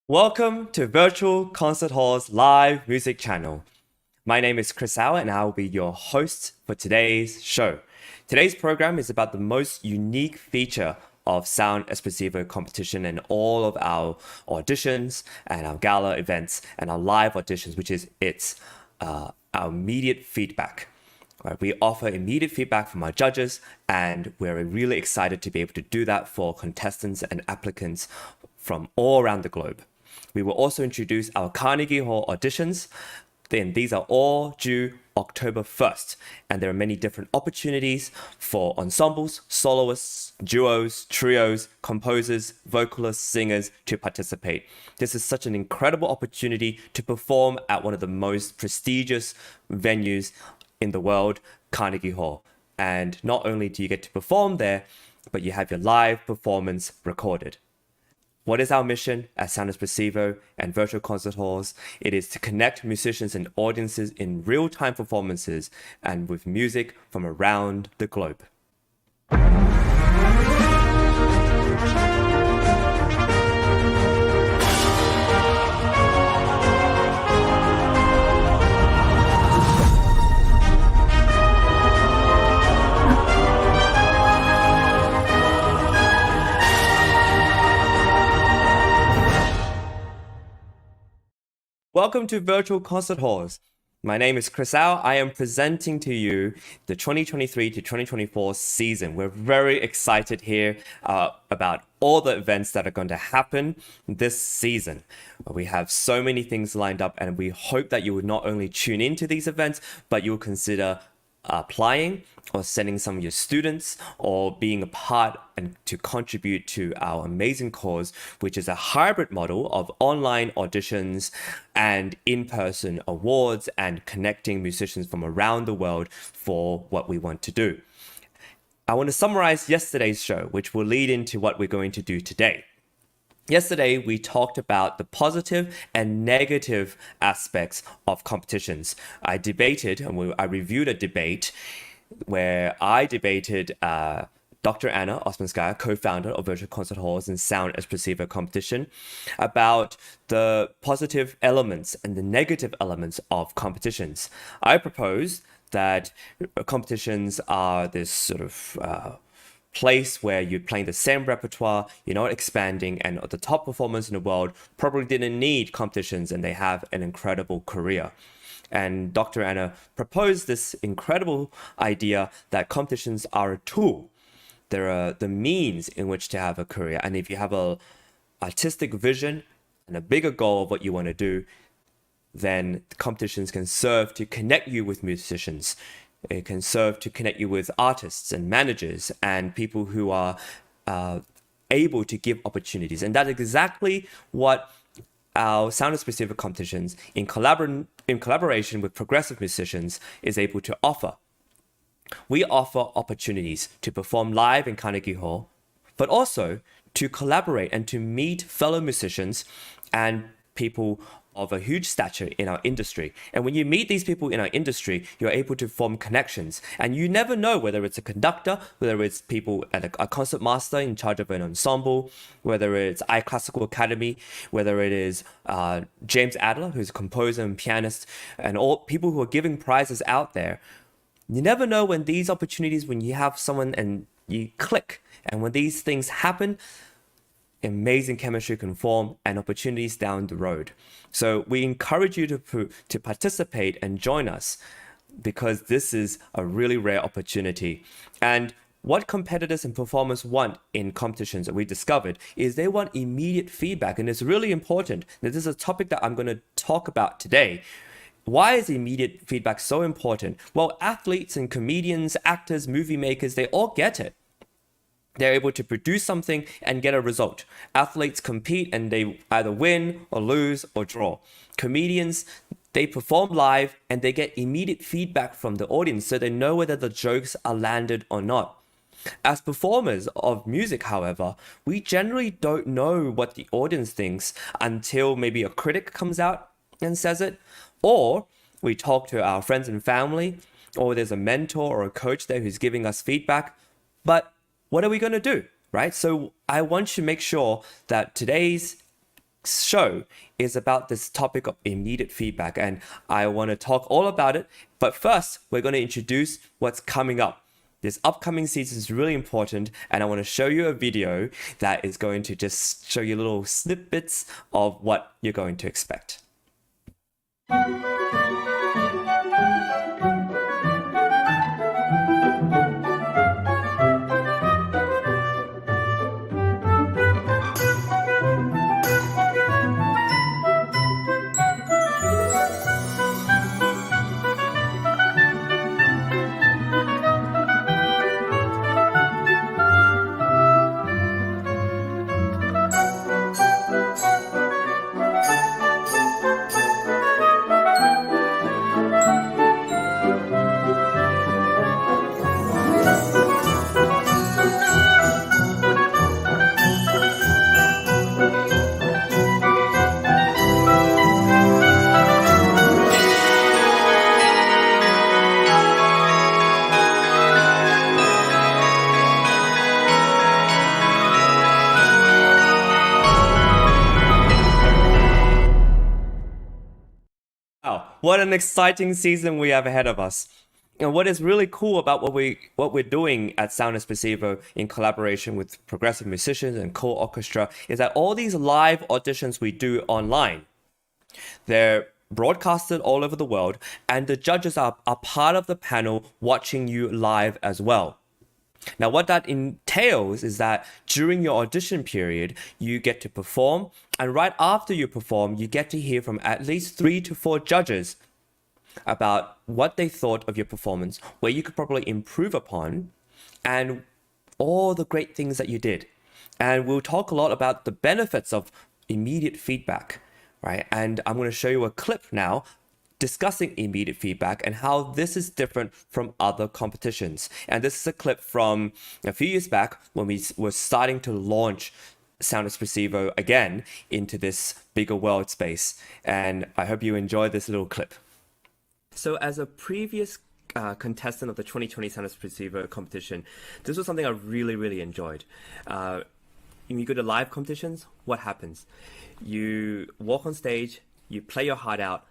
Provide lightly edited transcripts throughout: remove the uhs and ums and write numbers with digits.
Welcome to Virtual Concert Hall's live music channel. My name is Chris Alla and I will be your host for today's show. Today's program is about the most unique feature of Sound Espressivo competition and all of our auditions and our gala events and our live auditions, which is our immediate feedback. Right, we offer immediate feedback from our judges, and we're really excited to be able to do that for contestants and applicants from all around the globe. We will also introduce our Carnegie Hall auditions. Then these are all due October 1st, and there are many different opportunities for ensembles, soloists, duos, trios, composers, vocalists, singers to participate. This is such an incredible opportunity to perform at one of the most prestigious venues in the world, Carnegie Hall. And not only do you get to perform there, but you have your live performance recorded. What is our mission at Sound Espressivo and Virtual Concert Halls? It is to connect musicians and audiences in real-time performances and with music from around the globe. Welcome to Virtual Concert Halls. My name is Chris Au. I am presenting to you the 2023 to 2024 season. We're very excited here about all the events that are going to happen this season. We have so many things lined up, and we hope that you would not only tune into these events, but you'll consider applying or sending some of your students or being a part and to contribute to our amazing cause, which is a hybrid model of online auditions and in-person awards and connecting musicians from around the world for what we want to do. I want to summarize yesterday's show, which will lead into what we're going to do today. Yesterday, we talked about the positive and negative aspects of competitions. I reviewed a debate where I debated Dr. Anna Ouspenskaya, co-founder of Virtual Concert Halls and Sound Espressivo competition, about the positive elements and the negative elements of competitions. I propose that competitions are this sort of place where you're playing the same repertoire, you're not expanding, and the top performers in the world probably didn't need competitions and they have an incredible career. And Dr. Anna proposed this incredible idea that competitions are a tool. They're the means in which to have a career. And if you have an artistic vision and a bigger goal of what you want to do, then competitions can serve to connect you with musicians. It can serve to connect you with artists and managers and people who are able to give opportunities. And that's exactly what our Sound Espressivo competitions in collaboration with progressive musicians is able to offer. We offer opportunities to perform live in Carnegie Hall, but also to collaborate and to meet fellow musicians and people of a huge stature in our industry. And when you meet these people in our industry, you're able to form connections. And you never know whether it's a conductor, whether it's people at a concert master in charge of an ensemble, whether it's iClassical Academy, whether it is James Adler, who's a composer and pianist, and all people who are giving prizes out there. You never know when these opportunities, when you have someone and you click, and when these things happen, amazing chemistry can form and opportunities down the road. So we encourage you to participate and join us because this is a really rare opportunity. And what competitors and performers want in competitions that we discovered is they want immediate feedback. And it's really important that this is a topic that I'm going to talk about today. Why is immediate feedback so important? Well, athletes and comedians, actors, movie makers, they all get it. They're able to produce something and get a result. Athletes compete and they either win or lose or draw. Comedians, they perform live and they get immediate feedback from the audience so they know whether the jokes are landed or not. As performers of music, however, we generally don't know what the audience thinks until maybe a critic comes out and says it, or we talk to our friends and family, or there's a mentor or a coach there who's giving us feedback. But what are we going to do, right? So I want you to make sure that today's show is about this topic of immediate feedback, and I want to talk all about it. But first, we're going to introduce what's coming up. This upcoming season is really important, and I want to show you a video that is going to just show you little snippets of what you're going to expect. What an exciting season we have ahead of us. And what is really cool about what we're doing at Sound Espressivo in collaboration with progressive musicians and co-orchestra is that all these live auditions we do online, they're broadcasted all over the world, and the judges are part of the panel watching you live as well. Now, what that entails is that during your audition period, you get to perform, and right after you perform, you get to hear from at least 3 to 4 judges about what they thought of your performance, where you could probably improve upon, and all the great things that you did. And we'll talk a lot about the benefits of immediate feedback, right? And I'm going to show you a clip now discussing immediate feedback and how this is different from other competitions. And this is a clip from a few years back when we were starting to launch Sound Espressivo again into this bigger world space. And I hope you enjoy this little clip. So as a previous contestant of the 2020 Sound Espressivo competition, this was something I really enjoyed. When you go to live competitions, what happens? You walk on stage, you play your heart out,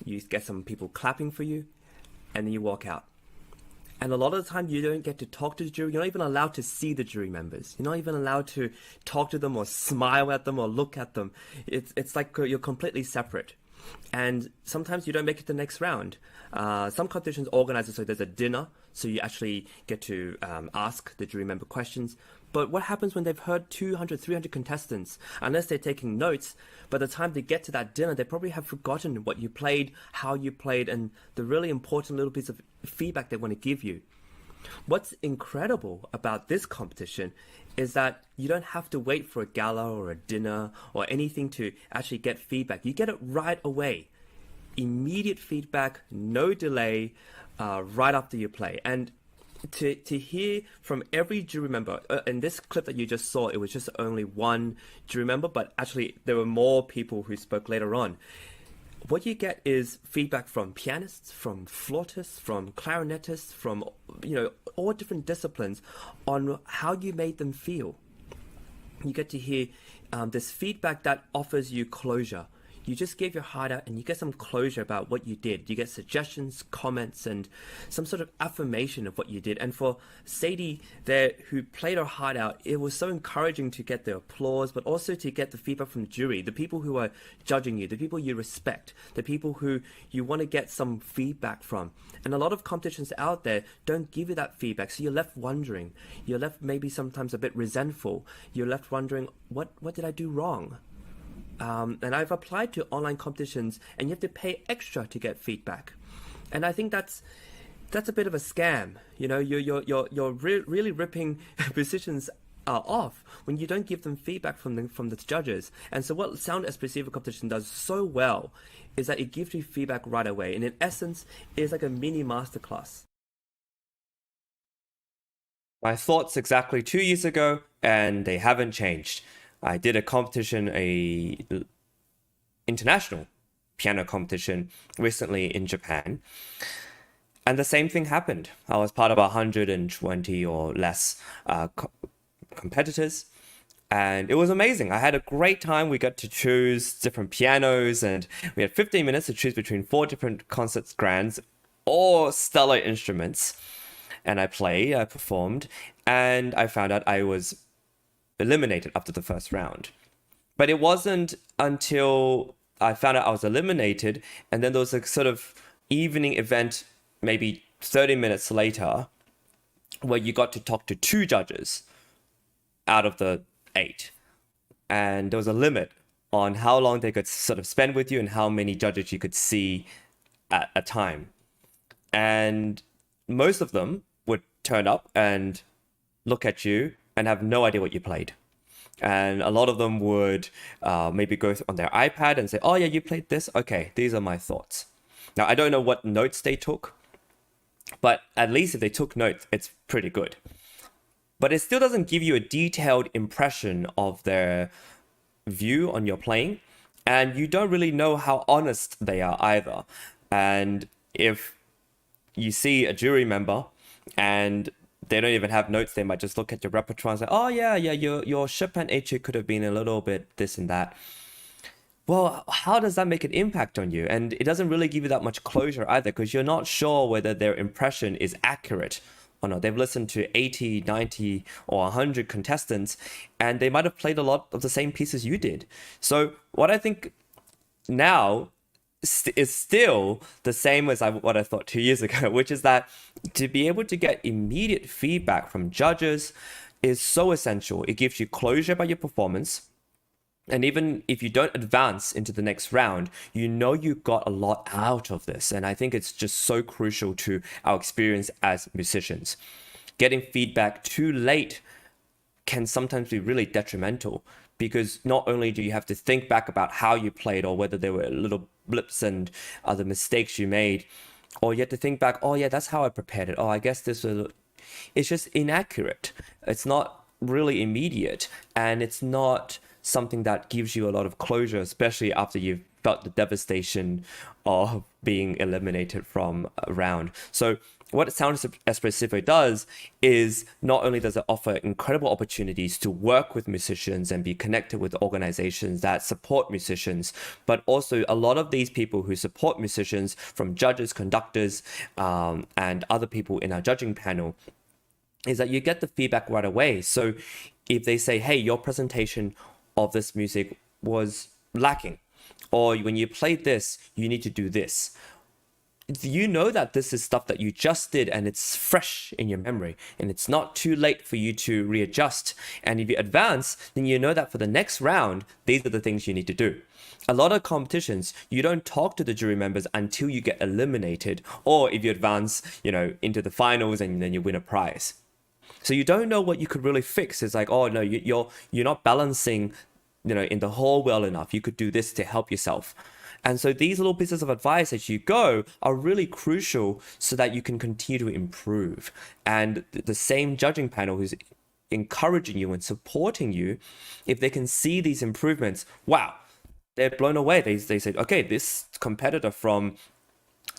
you get some people clapping for you, and then you walk out. And a lot of the time you don't get to talk to the jury. You're not even allowed to see the jury members. You're not even allowed to talk to them or smile at them or look at them. It's like you're completely separate. And sometimes you don't make it to the next round. Some competitions organize it so there's a dinner, so you actually get to ask the jury member questions. But what happens when they've heard 200, 300 contestants? Unless they're taking notes, by the time they get to that dinner, they probably have forgotten what you played, how you played, and the really important little piece of feedback they want to give you. What's incredible about this competition is that you don't have to wait for a gala or a dinner or anything to actually get feedback. You get it right away. Immediate feedback, no delay, right after you play. And to hear from every jury member, in this clip that you just saw, it was just only one jury member, but actually there were more people who spoke later on. What you get is feedback from pianists, from flautists, from clarinetists, from all different disciplines on how you made them feel. You get to hear this feedback that offers you closure. You just gave your heart out and you get some closure about what you did. You get suggestions, comments, and some sort of affirmation of what you did. And for Sadie there, who played her heart out, it was so encouraging to get the applause, but also to get the feedback from the jury, the people who are judging you, the people you respect, the people who you want to get some feedback from. And a lot of competitions out there don't give you that feedback, so you're left wondering. You're left maybe sometimes a bit resentful. You're left wondering, what did I do wrong? And I've applied to online competitions, and you have to pay extra to get feedback. And I think that's a bit of a scam. You're really ripping musicians off when you don't give them feedback from the judges. And so what Sound Espressivo competition does so well is that it gives you feedback right away. And in essence, it's like a mini masterclass. My thoughts exactly 2 years ago, and they haven't changed. I did a competition, a international piano competition recently in Japan. And the same thing happened. I was part of 120 or less competitors. And it was amazing. I had a great time. We got to choose different pianos, and we had 15 minutes to choose between 4 different concert grands, all stellar instruments. And I performed, and I found out I was eliminated after the first round. But it wasn't until I found out I was eliminated, and then there was a sort of evening event, maybe 30 minutes later, where you got to talk to 2 judges out of the 8. And there was a limit on how long they could sort of spend with you and how many judges you could see at a time. And most of them would turn up and look at you and have no idea what you played. And a lot of them would maybe go on their iPad and say, oh yeah, you played this? Okay, these are my thoughts. Now, I don't know what notes they took, but at least if they took notes, it's pretty good. But it still doesn't give you a detailed impression of their view on your playing. And you don't really know how honest they are either. And if you see a jury member and they don't even have notes, they might just look at your repertoire and say, oh yeah, your Chopin etude could have been a little bit this and that. Well, how does that make an impact on you? And it doesn't really give you that much closure either, because you're not sure whether their impression is accurate or not. They've listened to 80, 90, or 100 contestants, and they might have played a lot of the same pieces you did. So what I think now is still the same as what I thought 2 years ago, which is that to be able to get immediate feedback from judges is so essential. It gives you closure about your performance. And even if you don't advance into the next round, you know you got a lot out of this. And I think it's just so crucial to our experience as musicians. Getting feedback too late can sometimes be really detrimental, because not only do you have to think back about how you played or whether there were little blips and other mistakes you made, or you have to think back, oh yeah, that's how I prepared it. Oh, I guess this was... It's just inaccurate. It's not really immediate, and it's not something that gives you a lot of closure, especially after you've felt the devastation of being eliminated from a round. So what Sound Espressivo does is not only does it offer incredible opportunities to work with musicians and be connected with organizations that support musicians, but also a lot of these people who support musicians, from judges, conductors, and other people in our judging panel, is that you get the feedback right away. So if they say, hey, your presentation of this music was lacking, or when you played this, you need to do this, you know that this is stuff that you just did and it's fresh in your memory, and it's not too late for you to readjust. And if you advance, then you know that for the next round, these are the things you need to do. A lot of competitions, you don't talk to the jury members until you get eliminated, or if you advance, into the finals and then you win a prize. So you don't know what you could really fix. It's like, oh no, you're not balancing, in the hall well enough. You could do this to help yourself. And so these little pieces of advice as you go are really crucial so that you can continue to improve. And the same judging panel who's encouraging you and supporting you, if they can see these improvements, wow, they're blown away. They said, okay, this competitor from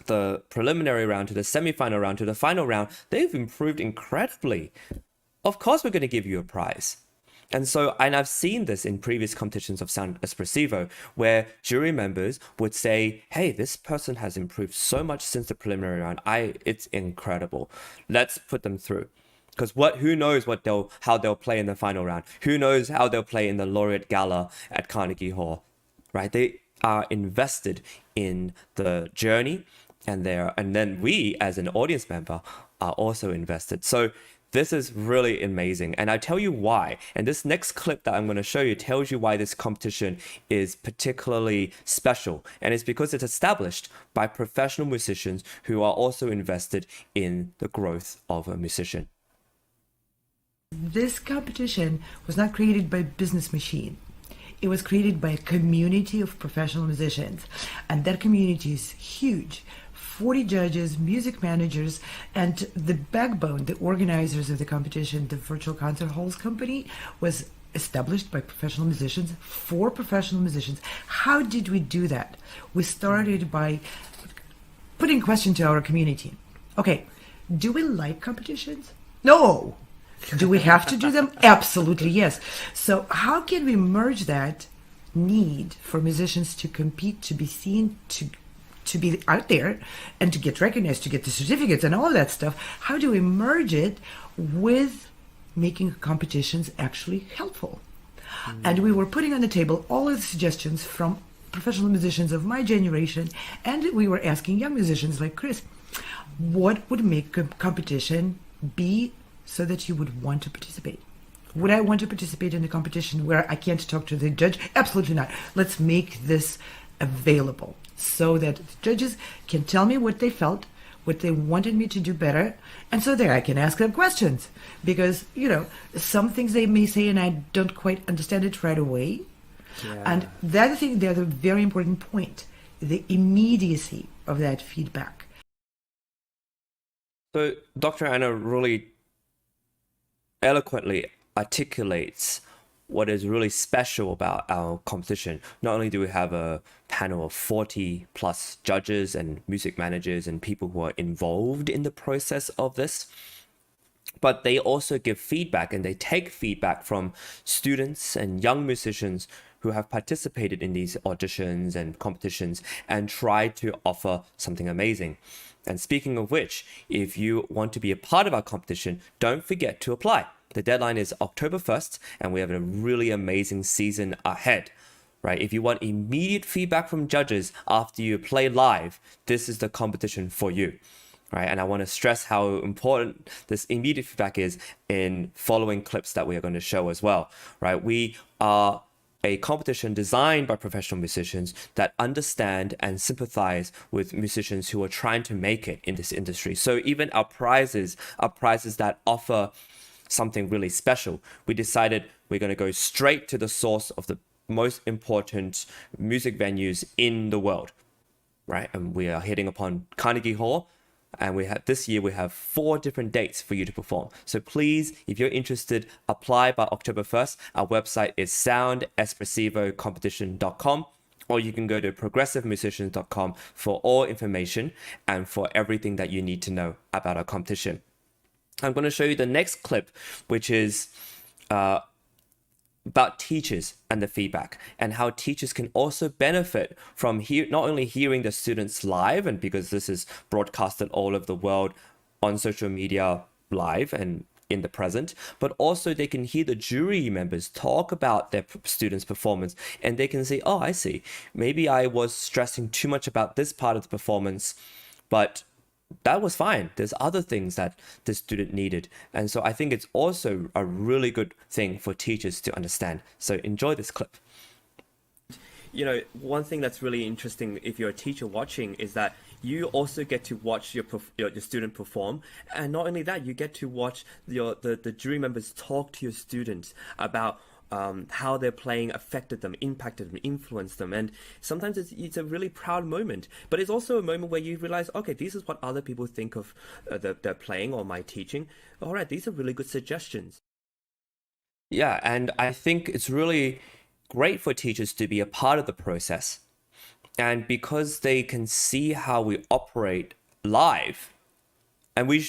the preliminary round to the semi-final round to the final round, they've improved incredibly. Of course, we're going to give you a prize. And I've seen this in previous competitions of Sound Espressivo, where jury members would say, hey, this person has improved so much since the preliminary round. It's incredible. Let's put them through. Because who knows how they'll play in the final round? Who knows how they'll play in the Laureate Gala at Carnegie Hall, right? They are invested in the journey, and then we, as an audience member, are also invested. So this is really amazing, and I tell you why. And this next clip that I'm going to show you tells you why this competition is particularly special. And it's because it's established by professional musicians who are also invested in the growth of a musician. This competition was not created by a business machine. It was created by a community of professional musicians, and that community is huge. 40 judges, music managers, and the backbone, the organizers of the competition, the Virtual Concert Halls Company, was established by professional musicians for professional musicians. How did we do that? We started by putting question to our community. Okay, do we like competitions? No! Do we have to do them? Absolutely, yes. So how can we merge that need for musicians to compete, to be seen, to be out there, and to get recognized, to get the certificates and all that stuff? How do we merge it with making competitions actually helpful? And we were putting on the table all of the suggestions from professional musicians of my generation, and we were asking young musicians like Chris, what would make a competition be so that you would want to participate? Would I want to participate in a competition where I can't talk to the judge? Absolutely not. Let's make this available so that judges can tell me what they felt, what they wanted me to do better, and so there I can ask them questions. Because, you know, some things they may say and I don't quite understand it right away. Yeah. And the other thing, the other very important point, the immediacy of that feedback. So Dr. Anna really eloquently articulates what is really special about our competition. Not only do we have a panel of 40 plus judges and music managers and people who are involved in the process of this, but they also give feedback, and they take feedback from students and young musicians who have participated in these auditions and competitions and try to offer something amazing. And speaking of which, if you want to be a part of our competition, don't forget to apply. The deadline is October 1st, and we have a really amazing season ahead, right? If you want immediate feedback from judges after you play live, this is the competition for you, right? And I want to stress how important this immediate feedback is in following clips that we are going to show as well, right? We are a competition designed by professional musicians that understand and sympathize with musicians who are trying to make it in this industry. So even our prizes are prizes that offer something really special. We decided we're going to go straight to the source of the most important music venues in the world, right? And we are hitting upon Carnegie Hall, and this year we have 4 different dates for you to perform. So please, if you're interested, apply by October 1st. Our website is soundespressivocompetition.com, or you can go to progressivemusicians.com for all information and for everything that you need to know about our competition. I'm going to show you the next clip, which is about teachers and the feedback, and how teachers can also benefit from not only hearing the students live, and because this is broadcasted all over the world on social media live and in the present, but also they can hear the jury members talk about their students' performance, and they can say, oh, I see, maybe I was stressing too much about this part of the performance, but that was fine. There's other things that the student needed. And so I think it's also a really good thing for teachers to understand. So enjoy this clip. You know, one thing that's really interesting if you're a teacher watching is that you also get to watch your student perform. And not only that, you get to watch the jury members talk to your students about how their playing affected them, impacted them, influenced them. And sometimes it's a really proud moment, but it's also a moment where you realize, okay, this is what other people think of their playing or my teaching. All right, these are really good suggestions. Yeah, and I think it's really great for teachers to be a part of the process. And because they can see how we operate live, and we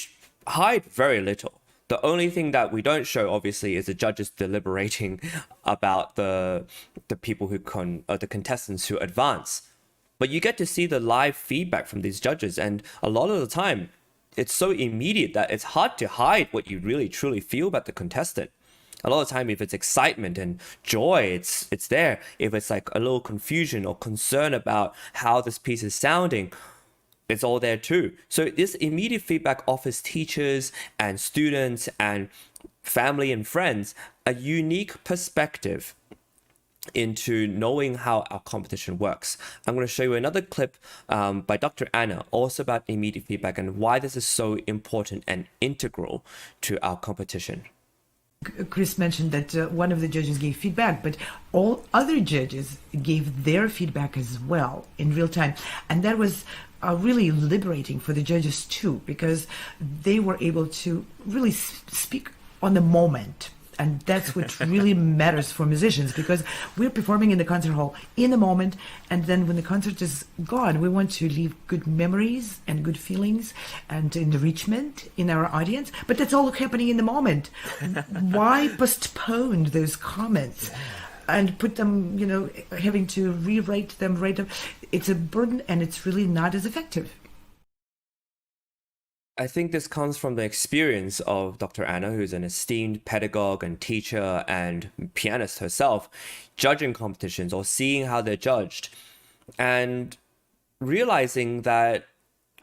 hide very little. The only thing that we don't show, obviously, is the judges deliberating about the people the contestants who advance. But you get to see the live feedback from these judges, and a lot of the time, it's so immediate that it's hard to hide what you really truly feel about the contestant. A lot of the time, if it's excitement and joy, it's there. If it's like a little confusion or concern about how this piece is sounding, it's all there too. So this immediate feedback offers teachers and students and family and friends a unique perspective into knowing how our competition works. I'm going to show you another clip by Dr. Anna, also about immediate feedback and why this is so important and integral to our competition. Chris mentioned that one of the judges gave feedback, but all other judges gave their feedback as well in real time. And that was really liberating for the judges too, because they were able to really speak on the moment. And that's what really matters for musicians, because we're performing in the concert hall in the moment, and then when the concert is gone, we want to leave good memories and good feelings and enrichment in our audience. But that's all happening in the moment. Why postpone those comments and put them, having to rewrite them, write them? It's a burden, and it's really not as effective. I think this comes from the experience of Dr. Anna, who's an esteemed pedagogue and teacher and pianist herself, judging competitions or seeing how they're judged and realizing that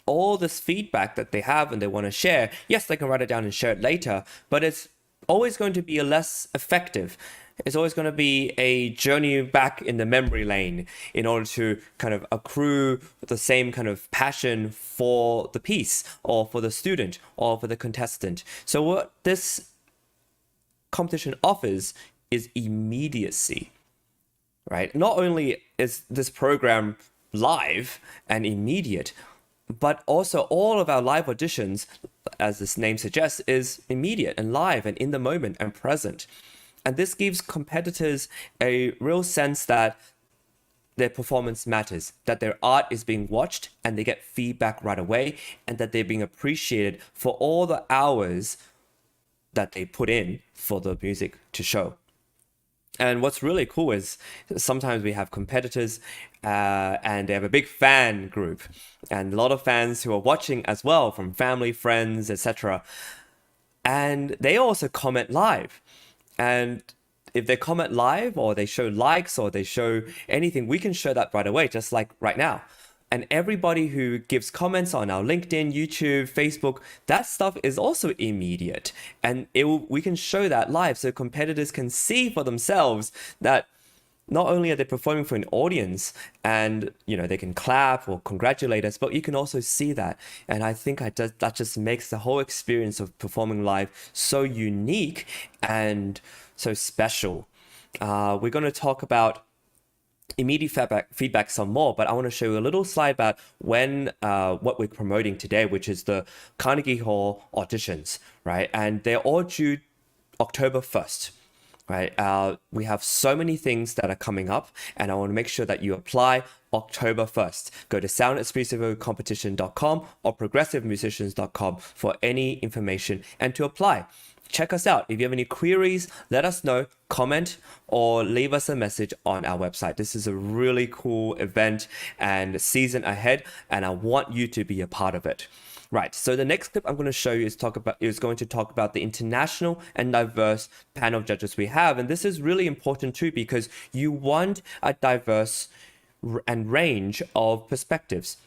all this feedback that they have and they want to share, yes, they can write it down and share it later, but it's always going to be less effective. It's always going to be a journey back in the memory lane in order to kind of accrue the same kind of passion for the piece or for the student or for the contestant. So what this competition offers is immediacy, right? Not only is this program live and immediate, but also all of our live auditions, as this name suggests, is immediate and live and in the moment and present. And this gives competitors a real sense that their performance matters, that their art is being watched and they get feedback right away, and that they're being appreciated for all the hours that they put in for the music to show. And what's really cool is sometimes we have competitors and they have a big fan group and a lot of fans who are watching as well, from family, friends, etc. And they also comment live. And if they comment live or they show likes or they show anything, we can show that right away, just like right now. And everybody who gives comments on our LinkedIn, YouTube, Facebook, that stuff is also immediate. And we can show that live so competitors can see for themselves that not only are they performing for an audience and, they can clap or congratulate us, but you can also see that. And I think that just makes the whole experience of performing live so unique and so special. We're going to talk about immediate feedback some more, but I want to show you a little slide about what we're promoting today, which is the Carnegie Hall auditions, right? And they're all due October 1st. Right, we have so many things that are coming up, and I want to make sure that you apply October 1st. Go to soundexpressivocompetition.com or progressivemusicians.com for any information and to apply. Check us out. If you have any queries, let us know, comment, or leave us a message on our website. This is a really cool event and season ahead, and I want you to be a part of it. Right, so the next clip I'm going to show you is going to talk about the international and diverse panel of judges we have. And this is really important too, because you want a diverse and range of perspectives.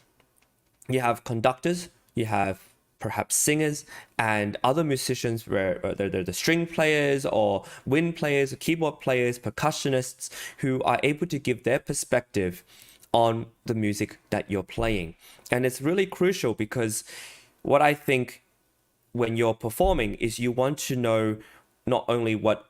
You have conductors, you have perhaps singers and other musicians, where they're the string players or wind players, or keyboard players, percussionists, who are able to give their perspective on the music that you're playing. And it's really crucial, because what I think when you're performing is you want to know not only what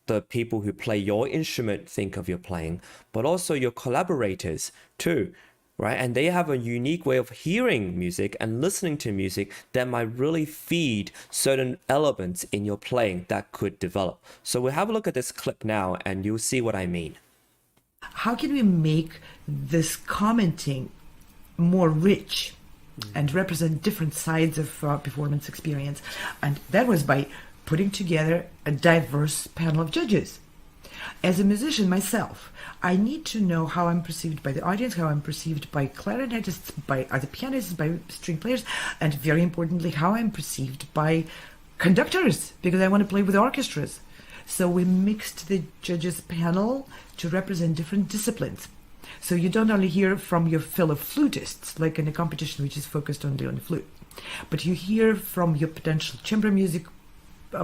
the people who play your instrument think of your playing, but also your collaborators too, right? And they have a unique way of hearing music and listening to music that might really feed certain elements in your playing that could develop. So we'll have a look at this clip now and you'll see what I mean. How can we make this commenting more rich and represent different sides of performance experience? And that was by putting together a diverse panel of judges. As a musician myself, I need to know how I'm perceived by the audience, how I'm perceived by clarinetists, by other pianists, by string players, and very importantly, how I'm perceived by conductors, because I want to play with orchestras. So we mixed the judges panel to represent different disciplines. So you don't only hear from your fellow flutists, like in a competition which is focused only on the flute, but you hear from your potential chamber music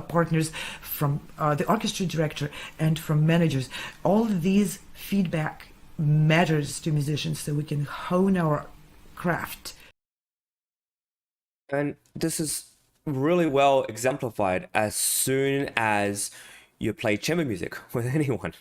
partners, from the orchestra director, and from managers. All of these feedback matters to musicians so we can hone our craft. And this is really well exemplified as soon as you play chamber music with anyone.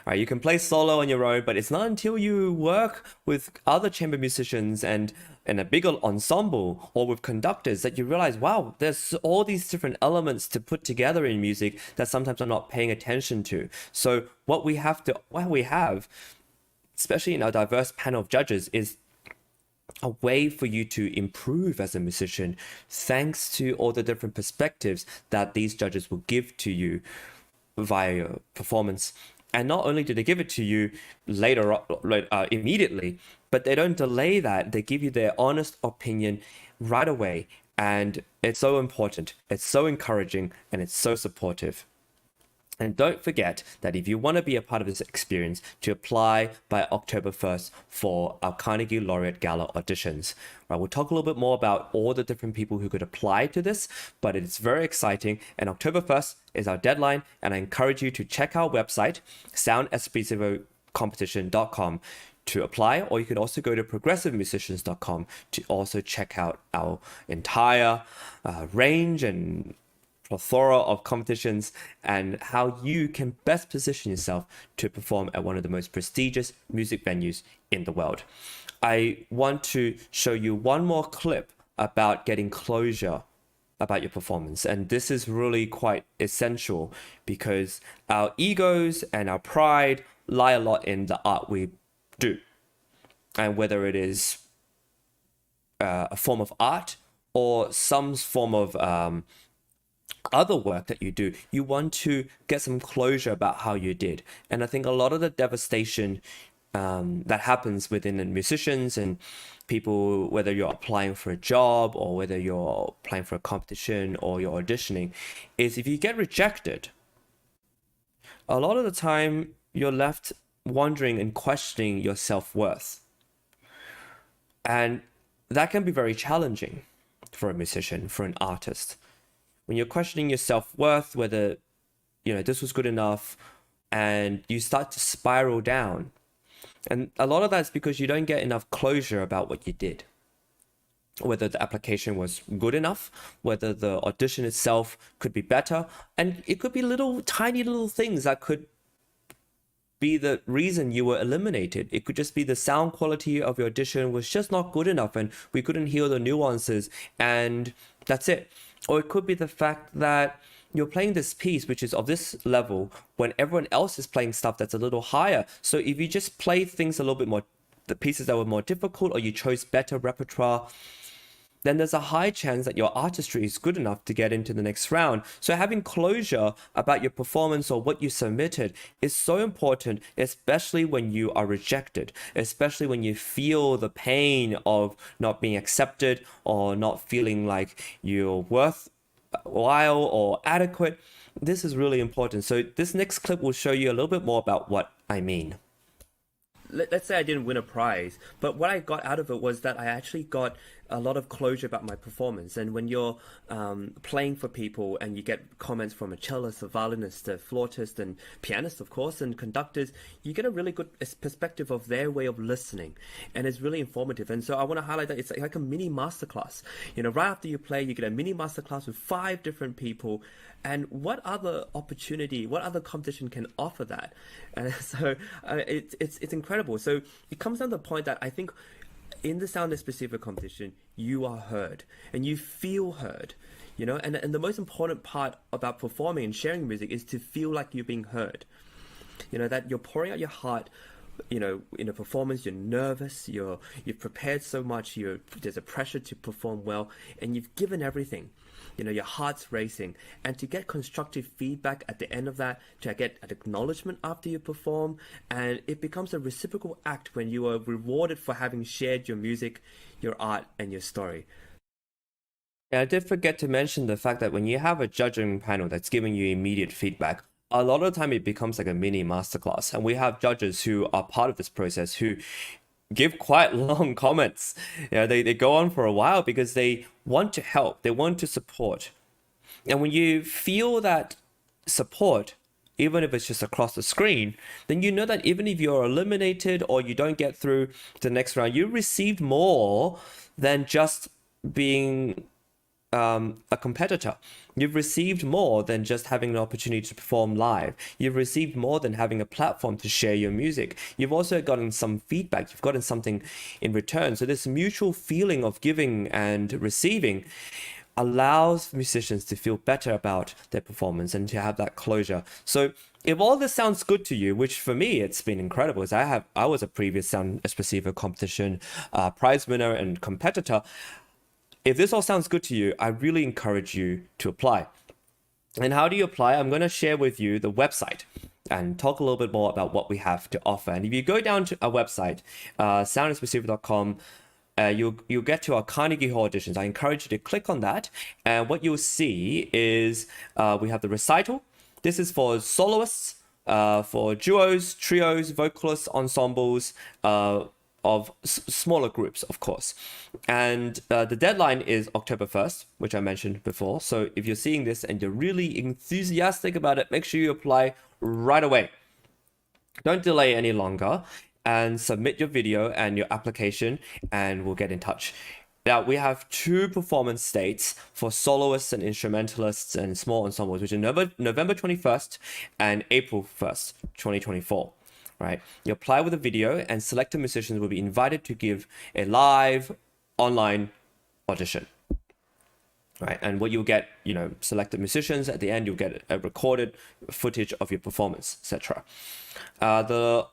Right, you can play solo on your own, but it's not until you work with other chamber musicians and in a bigger ensemble or with conductors that you realize, wow, there's all these different elements to put together in music that sometimes I'm not paying attention to. So what we have, especially in our diverse panel of judges, is a way for you to improve as a musician, thanks to all the different perspectives that these judges will give to you via your performance. And not only do they give it to you immediately, but they don't delay that. They give you their honest opinion right away. And it's so important. It's so encouraging, and it's so supportive. And don't forget that if you want to be a part of this experience, to apply by October 1st for our Carnegie Laureate Gala auditions. Right, we'll talk a little bit more about all the different people who could apply to this, but it's very exciting. And October 1st is our deadline. And I encourage you to check our website, soundespressivocompetition.com, to apply, or you can also go to progressivemusicians.com to also check out our entire range and plethora of competitions and how you can best position yourself to perform at one of the most prestigious music venues in the world. I want to show you one more clip about getting closure about your performance. And this is really quite essential because our egos and our pride lie a lot in the art we do. And whether it is a form of art or some form of other work that you do, you want to get some closure about how you did. And I think a lot of the devastation that happens within the musicians and people, whether you're applying for a job or whether you're applying for a competition or you're auditioning, is if you get rejected, a lot of the time you're left wondering and questioning your self-worth. And that can be very challenging for a musician, for an artist. When you're questioning your self-worth, whether, this was good enough, and you start to spiral down. And a lot of that's because you don't get enough closure about what you did. Whether the application was good enough, whether the audition itself could be better. And it could be tiny little things that could be the reason you were eliminated. It could just be the sound quality of your audition was just not good enough and we couldn't hear the nuances, and that's it. Or it could be the fact that you're playing this piece, which is of this level, when everyone else is playing stuff that's a little higher. So if you just play things a little bit more, the pieces that were more difficult, or you chose better repertoire, then there's a high chance that your artistry is good enough to get into the next round. So having closure about your performance or what you submitted is so important, especially when you are rejected, especially when you feel the pain of not being accepted or not feeling like you're worthwhile or adequate. This is really important. So this next clip will show you a little bit more about what I mean. Let's say I didn't win a prize, but what I got out of it was that I actually got a lot of closure about my performance. And when you're playing for people and you get comments from a cellist, a violinist, a flautist, and pianist, of course, and conductors, you get a really good perspective of their way of listening, and it's really informative. And so I want to highlight that it's like a mini masterclass. Right after you play, you get a mini masterclass with 5 different people. And what other opportunity, what other competition can offer that? And so it's incredible. So it comes down to the point that I think in the sound specific competition, you are heard and you feel heard, and the most important part about performing and sharing music is to feel like you're being heard, that you're pouring out your heart. In a performance, you're nervous, you've prepared so much, there's a pressure to perform well, and you've given everything. Your heart's racing, and to get constructive feedback at the end of that, to get an acknowledgement after you perform, and it becomes a reciprocal act when you are rewarded for having shared your music, your art, and your story. And I did forget to mention the fact that when you have a judging panel that's giving you immediate feedback, a lot of the time it becomes like a mini masterclass, and we have judges who are part of this process who give quite long comments. They go on for a while because they want to help, they want to support. And when you feel that support, even if it's just across the screen, then you know that even if you're eliminated or you don't get through to the next round, you received more than just being a competitor. You've received more than just having an opportunity to perform live. You've received more than having a platform to share your music. You've also gotten some feedback. You've gotten something in return. So this mutual feeling of giving and receiving allows musicians to feel better about their performance and to have that closure. So if all this sounds good to you, which for me it's been incredible, as I was a previous Sound Espressivo competition prize winner and competitor. If this all sounds good to you, I really encourage you to apply. And how do you apply? I'm going to share with you the website and talk a little bit more about what we have to offer. And if you go down to our website, soundespressivo.com, you'll get to our Carnegie Hall auditions. I encourage you to click on that. And what you'll see is we have the recital. This is for soloists, for duos, trios, vocalists, ensembles, of smaller groups, of course. And the deadline is October 1st, which I mentioned before. So if you're seeing this and you're really enthusiastic about it, make sure you apply right away. Don't delay any longer and submit your video and your application and we'll get in touch. Now, we have 2 performance dates for soloists and instrumentalists and small ensembles, which are November 21st and April 1st, 2024. Right, you apply with a video and selected musicians will be invited to give a live online audition. Right, and what you'll get, selected musicians at the end, you'll get a recorded footage of your performance, etc. The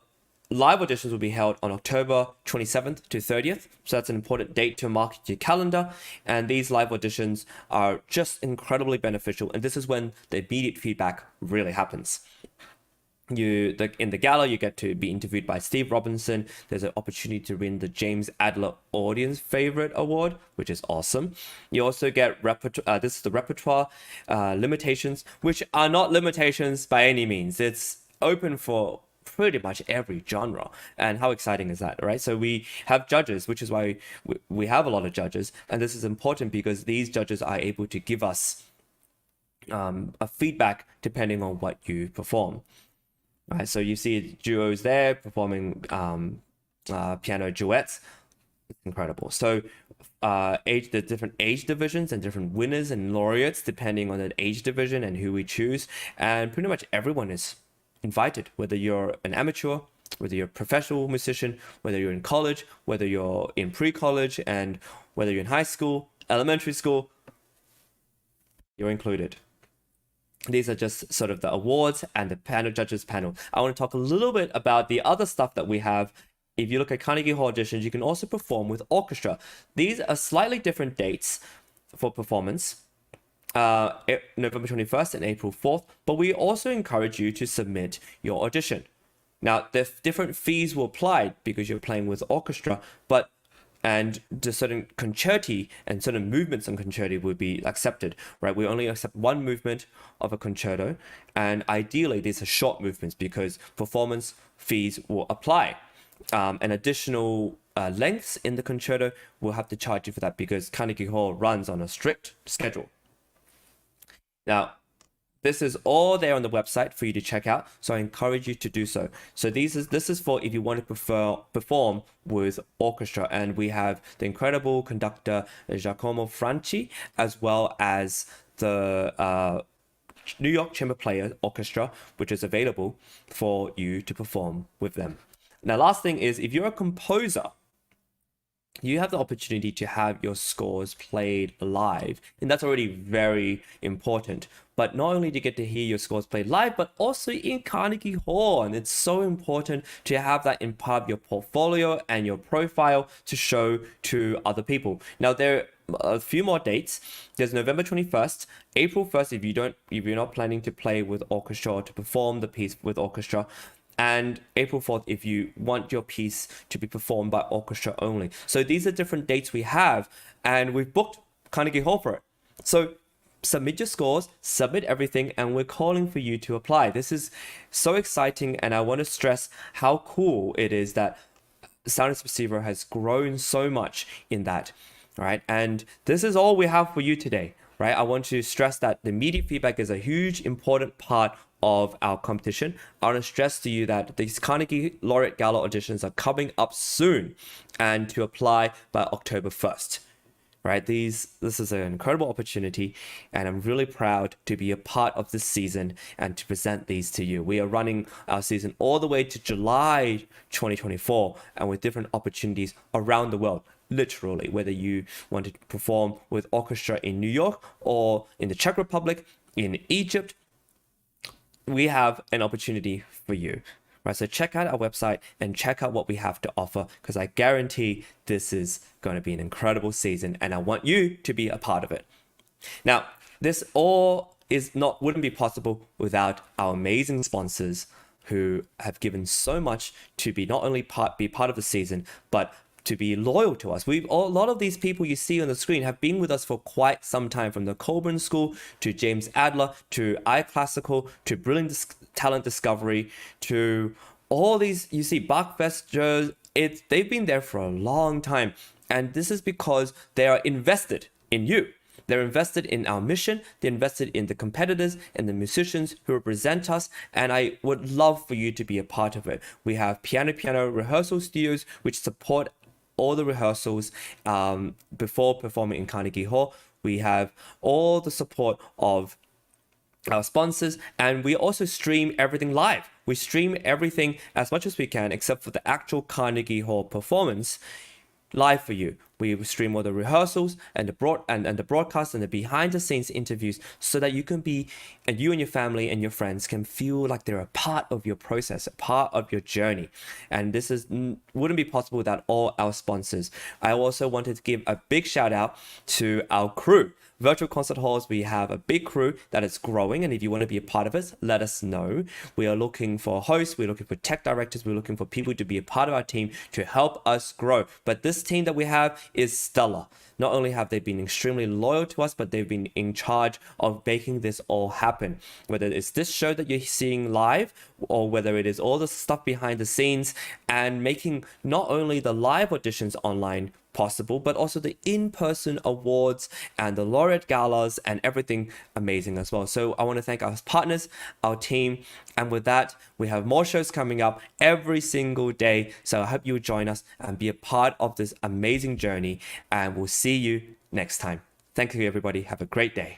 live auditions will be held on October 27th to 30th. So that's an important date to mark your calendar. And these live auditions are just incredibly beneficial. And this is when the immediate feedback really happens. In the gala, you get to be interviewed by Steve Robinson. There's an opportunity to win the James Adler Audience Favorite Award, which is awesome. You also get this is the repertoire limitations, which are not limitations by any means. It's open for pretty much every genre. And how exciting is that, right? So we have judges, which is why we have a lot of judges. And this is important because these judges are able to give us a feedback depending on what you perform. Right, so you see duos there performing piano duets. It's incredible. So the different age divisions and different winners and laureates depending on the age division and who we choose. And pretty much everyone is invited, whether you're an amateur, whether you're a professional musician, whether you're in college, whether you're in pre-college, and whether you're in high school, elementary school, you're included. These are just sort of the awards and the panel judges panel. I want to talk a little bit about the other stuff that we have. If you look at Carnegie Hall auditions, you can also perform with orchestra. These are slightly different dates for performance, November 21st and April 4th, but we also encourage you to submit your audition. Now, the different fees will apply because you're playing with orchestra, and the certain concerti and certain movements on concerti will be accepted, right? We only accept one movement of a concerto, and ideally these are short movements because performance fees will apply. And additional lengths in the concerto, we'll have to charge you for that because Carnegie Hall runs on a strict schedule. Now, this is all there on the website for you to check out, so I encourage you to do so. So this is for if you want to perform with orchestra, and we have the incredible conductor Giacomo Franchi, as well as the New York Chamber Player Orchestra, which is available for you to perform with them. Now, last thing is, if you're a composer, you have the opportunity to have your scores played live, and that's already very important. But not only do you get to hear your scores played live, but also in Carnegie Hall, and it's so important to have that in part of your portfolio and your profile to show to other people. Now, there are a few more dates. There's November 21st, April 1st if you're not planning to play with orchestra or to perform the piece with orchestra, and April 4th if you want your piece to be performed by orchestra only. So these are different dates we have, and we've booked Carnegie Hall for it. So submit your scores, submit everything, and we're calling for you to apply. This is so exciting, and I want to stress how cool it is that Sound Espressivo has grown so much in that, right? And this is all we have for you today, right? I want to stress that the immediate feedback is a huge, important part of our competition. I want to stress to you that these Carnegie Laureate Gala auditions are coming up soon, and to apply by October 1st. right? This is an incredible opportunity, and I'm really proud to be a part of this season and to present these to you. We are running our season all the way to July 2024, and with different opportunities around the world. Literally, whether you want to perform with orchestra in New York or in the Czech Republic, in Egypt, we have an opportunity for you. Right, so check out our website and check out what we have to offer, because I guarantee this is going to be an incredible season, and I want you to be a part of it. Now, this all wouldn't be possible without our amazing sponsors who have given so much to be not only be part of the season, but to be loyal to us. A lot of these people you see on the screen have been with us for quite some time, from the Coburn School to James Adler to iClassical to Brilliant Talent Discovery to all these, you see, Bachfest, they've been there for a long time. And this is because they are invested in you. They're invested in our mission. They're invested in the competitors and the musicians who represent us. And I would love for you to be a part of it. We have piano rehearsal studios, which support all the rehearsals before performing in Carnegie Hall. We have all the support of our sponsors, and we also stream everything live. We stream everything as much as we can, except for the actual Carnegie Hall performance, live for you. We stream all the rehearsals and the broadcast and the behind the scenes interviews, so that you and your family and your friends can feel like they're a part of your process, a part of your journey. And this wouldn't be possible without all our sponsors. I also wanted to give a big shout out to our crew. Virtual Concert Halls, we have a big crew that is growing, and if you want to be a part of it, let us know. We are looking for hosts, we're looking for tech directors, we're looking for people to be a part of our team to help us grow. But this team that we have is stellar. Not only have they been extremely loyal to us, but they've been in charge of making this all happen. Whether it's this show that you're seeing live, or whether it is all the stuff behind the scenes, and making not only the live auditions online possible, but also the in-person awards and the laureate galas and everything amazing as well. So I want to thank our partners, our team, and with that, we have more shows coming up every single day. So I hope you will join us and be a part of this amazing journey, and we'll see you next time. Thank you, everybody. Have a great day.